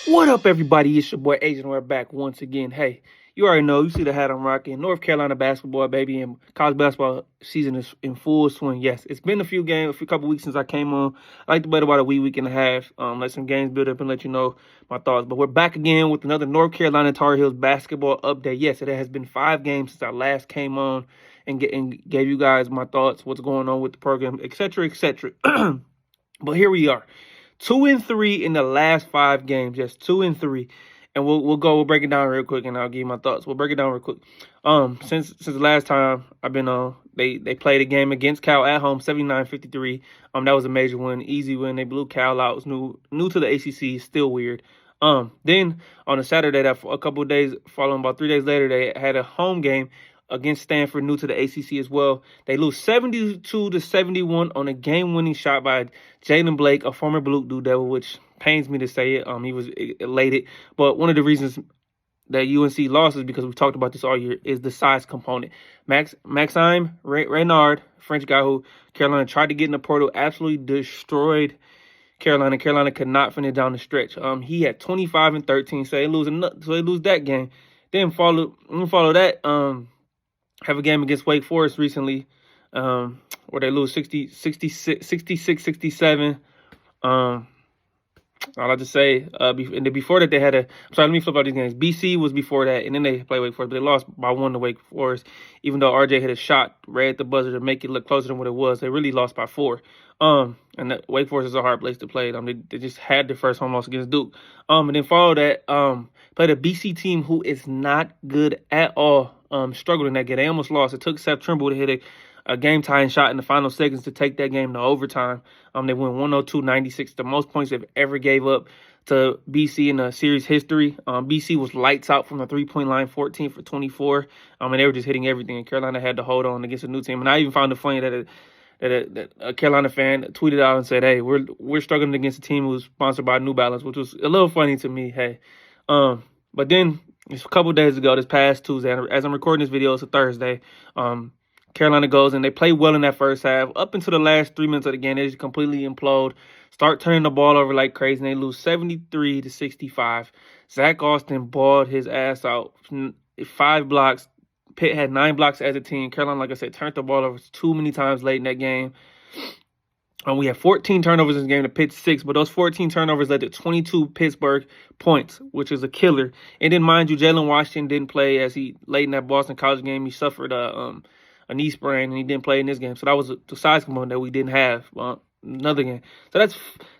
What up, everybody? It's your boy Agent. We're back once again. Hey, you already know. You see the hat I'm rocking. North Carolina basketball, baby, and college basketball season is in full swing. Yes, it's been a few games, a few couple weeks since I came on. I like to bet about a week and a half. Let some games build up and let you know my thoughts. But we're back again with another North Carolina Tar Heels basketball update. Yes, it has been 5 games since I last came on and gave you guys my thoughts, what's going on with the program, etc., etc. But here we are. 2-3 in the last 5 games. Yes, 2-3. And we'll break it down real quick and I'll give you my thoughts. We'll break it down real quick. Since the last time I've been on, they played a game against Cal at home, 79-53. That was a major win, easy win. They blew Cal out. It was new to the ACC, still weird. Then on a Saturday, that a couple of days following, about 3 days later, they had a home game against Stanford, new to the ACC as well. They lose 72-71 on a game-winning shot by Jalen Blake, a former Blue Devil, which pains me to say it. He was elated. But one of the reasons that UNC lost is because we've talked about this all year, is the size component. Maxime Reynard, French guy who Carolina tried to get in the portal, absolutely destroyed Carolina. Carolina could not finish down the stretch. He had 25 and 13, so they lose that game. Then follow that. Have a game against Wake Forest recently, where they lose 66-67. All I just say, and then before that they had let me flip out these games. BC was before that, and then they played Wake Forest, but they lost by 1 to Wake Forest, even though RJ hit a shot right at the buzzer to make it look closer than what it was. They really lost by 4. And Wake Forest is a hard place to play. They just had their first home loss against Duke. And then follow that, played a BC team who is not good at all. Struggled in that game. They almost lost. It took Seth Trimble to hit a game-tying shot in the final seconds to take that game to overtime. They went 102-96, the most points they've ever gave up to BC in the series history. BC was lights out from the three-point line, 14 for 24. And they were just hitting everything. And Carolina had to hold on against a new team. And I even found it funny that a Carolina fan tweeted out and said, "Hey, we're struggling against a team who's sponsored by New Balance," which was a little funny to me. Hey, but then it's a couple of days ago, this past Tuesday, as I'm recording this video, it's a Thursday. Carolina goes and they play well in that first half. Up until the last 3 minutes of the game, they just completely implode, start turning the ball over like crazy, and they lose 73-65. Zach Austin balled his ass out. 5 blocks. Pitt had 9 blocks as a team. Carolina, like I said, turned the ball over too many times late in that game. We had 14 turnovers in this game to Pitt 6, but those 14 turnovers led to 22 Pittsburgh points, which is a killer. And then, mind you, Jalen Washington didn't play as he late in that Boston College game. He suffered a knee sprain, and he didn't play in this game. So that was the size component that we didn't have. Another game. So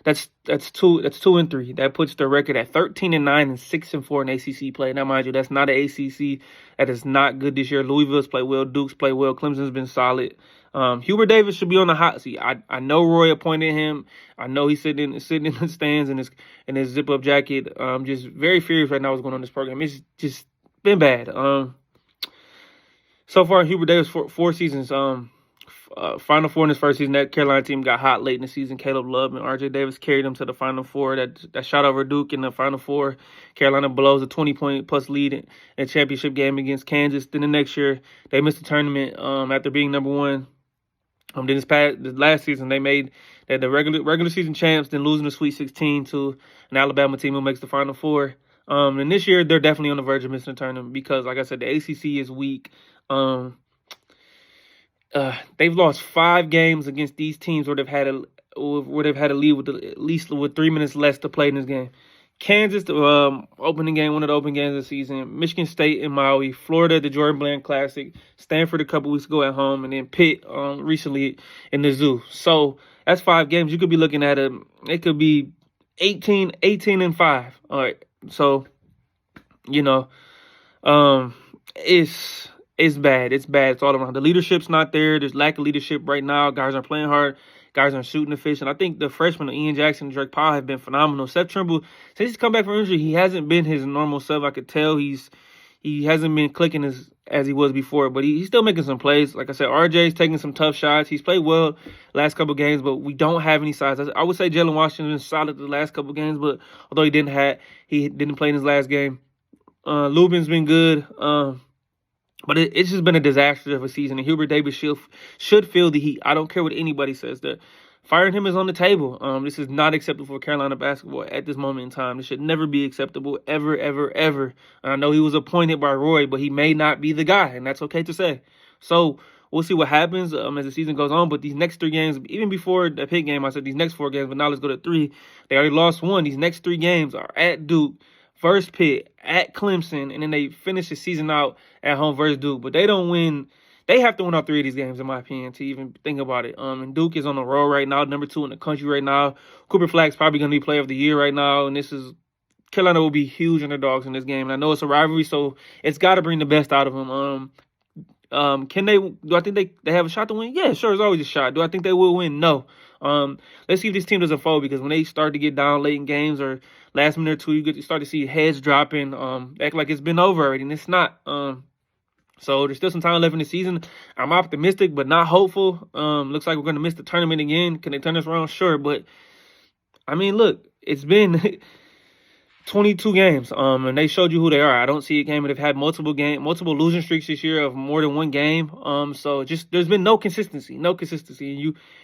that's 2-3. That puts the record at 13-9 and 6-4 in ACC play. Now, mind you, that's not an ACC that is not good this year. Louisville's played well. Duke's played well. Clemson's been solid. Hubert Davis should be on the hot seat. I know Roy appointed him. I know he's sitting in the stands in his zip up jacket. Just very furious right now what's going on in this program. It's just been bad. So far, Hubert Davis 4 seasons. Final Four in his first season. That Carolina team got hot late in the season. Caleb Love and RJ Davis carried them to the Final Four. That shot over Duke in the Final Four. Carolina blows a 20-point plus lead in a championship game against Kansas. Then the next year, they missed the tournament after being number 1. Then this last season, they made the regular season champs, then losing the Sweet 16 to an Alabama team who makes the Final Four. And this year, they're definitely on the verge of missing the tournament because, like I said, the ACC is weak. They've lost 5 games against these teams where they've had a lead with at least 3 minutes less to play in this game. Kansas, opening game, one of the opening games of the season. Michigan State in Maui. Florida, the Jordan Bland Classic. Stanford a couple weeks ago at home. And then Pitt recently in the Zoo. So that's 5 games. You could be looking at it could be 18-5. All right. So, it's bad. It's bad. It's all around. The leadership's not there. There's lack of leadership right now. Guys aren't playing hard. Guys aren't shooting efficient. I think the freshmen, Ian Jackson and Drake Powell, have been phenomenal. Seth Trimble, since he's come back from injury, he hasn't been his normal self. I could tell he hasn't been clicking as he was before, but he's still making some plays. Like I said, RJ's taking some tough shots. He's played well last couple games, but we don't have any size. I would say Jalen Washington's been solid the last couple games, but although he didn't play in his last game. Lubin's been good. But it's just been a disaster of a season, and Hubert Davis should feel the heat. I don't care what anybody says. firing him is on the table. This is not acceptable for Carolina basketball at this moment in time. This should never be acceptable, ever, ever, ever. And I know he was appointed by Roy, but he may not be the guy, and that's okay to say. So we'll see what happens as the season goes on. But these next 3 games, even before the Pitt game, I said these next 4 games, but now let's go to 3. They already lost 1. These next 3 games are at Duke, versus Pitt, at Clemson, and then they finish the season out at home versus Duke. But they don't win. They have to win all 3 of these games, in my opinion, to even think about it. And Duke is on the roll right now, number 2 in the country right now. Cooper Flagg's probably going to be player of the year right now, and Carolina will be huge underdogs in this game. And I know it's a rivalry, so it's got to bring the best out of them. Do I think they have a shot to win? Yeah, sure, it's always a shot. Do I think they will win? No. Let's see if this team doesn't fold, because when they start to get down late in games or last minute or 2, you start to see heads dropping, act like it's been over already, and it's not. So there's still some time left in the season. I'm optimistic, but not hopeful. Looks like we're going to miss the tournament again. Can they turn this around? Sure, but I mean, look, it's been 22 games, and they showed you who they are. I don't see a game, and they've had multiple losing streaks this year of more than 1 game. So just there's been no consistency, and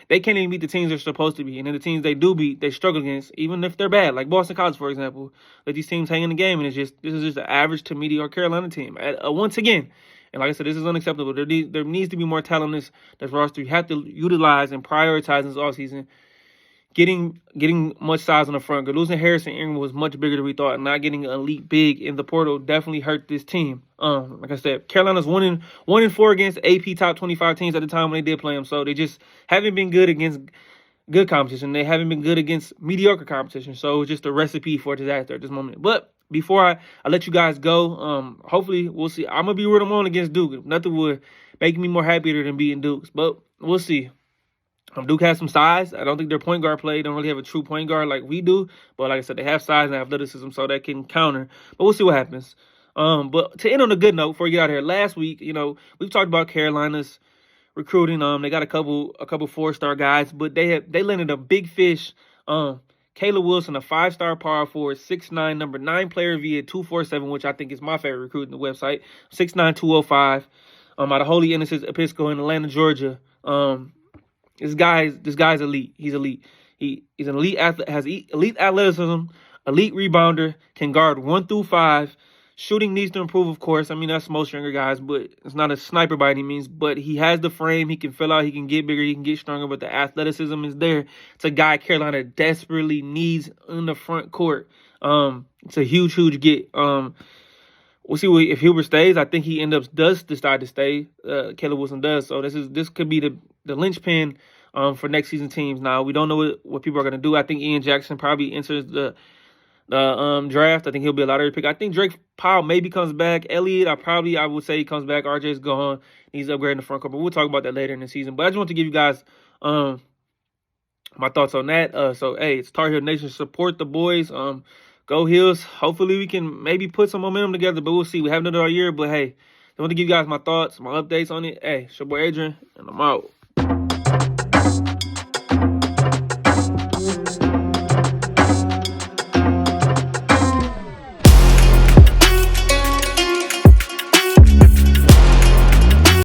they can't even beat the teams they're supposed to be, and then the teams they do beat, they struggle against, even if they're bad, like Boston College, for example. Let these teams hang in the game, and this is just an average to mediocre Carolina team. Once again. And like I said, this is unacceptable. There needs to be more talent in this roster. You have to utilize and prioritize this offseason. Getting much size on the front. Losing Harrison Ingram was much bigger than we thought. Not getting an elite big in the portal definitely hurt this team. Like I said, Carolina's 1-4 against AP top 25 teams at the time when they did play them. So they just haven't been good against good competition. They haven't been good against mediocre competition. So it's just a recipe for disaster at this moment. But before I let you guys go, hopefully we'll see. I'm going to be rooting on against Duke. Nothing would make me more happier than beating Dukes. But we'll see. Duke has some size. I don't think their point guard play don't really have a true point guard like we do. But like I said, they have size and athleticism, so that can counter. But we'll see what happens. But to end on a good note, before we get out of here, last week, we've talked about Carolina's recruiting. They got a couple 4-star guys, but they landed a big fish. Caleb Wilson, a 5-star power forward, 6'9", number 9 player via 247, which I think is my favorite recruit in the website. 6'9", 205. Out of Holy Innocents Episcopal in Atlanta, Georgia. This guy's elite. He's elite. He's an elite athlete, has elite athleticism, elite rebounder, can guard 1 through 5. Shooting needs to improve, of course. I mean, that's most younger guys, but it's not a sniper by any means. But he has the frame. He can fill out. He can get bigger. He can get stronger. But the athleticism is there. It's a guy Carolina desperately needs in the front court. It's a huge, huge get. We'll see if Hilbert stays. I think he does decide to stay. Caleb Wilson does. So this could be the linchpin for next season teams. Now, we don't know what people are going to do. I think Ian Jackson probably enters the draft. I think he'll be a lottery pick. I think Drake Powell maybe comes back. Elliott, I would say he comes back. RJ's gone. He's upgrading the front court, but we'll talk about that later in the season. But I just want to give you guys my thoughts on that. So, hey, it's Tar Heel Nation. Support the boys. Go Heels. Hopefully we can maybe put some momentum together, but we'll see. We haven't done it all year, but hey, I want to give you guys my thoughts, my updates on it. Hey, it's your boy Adrian, and I'm out.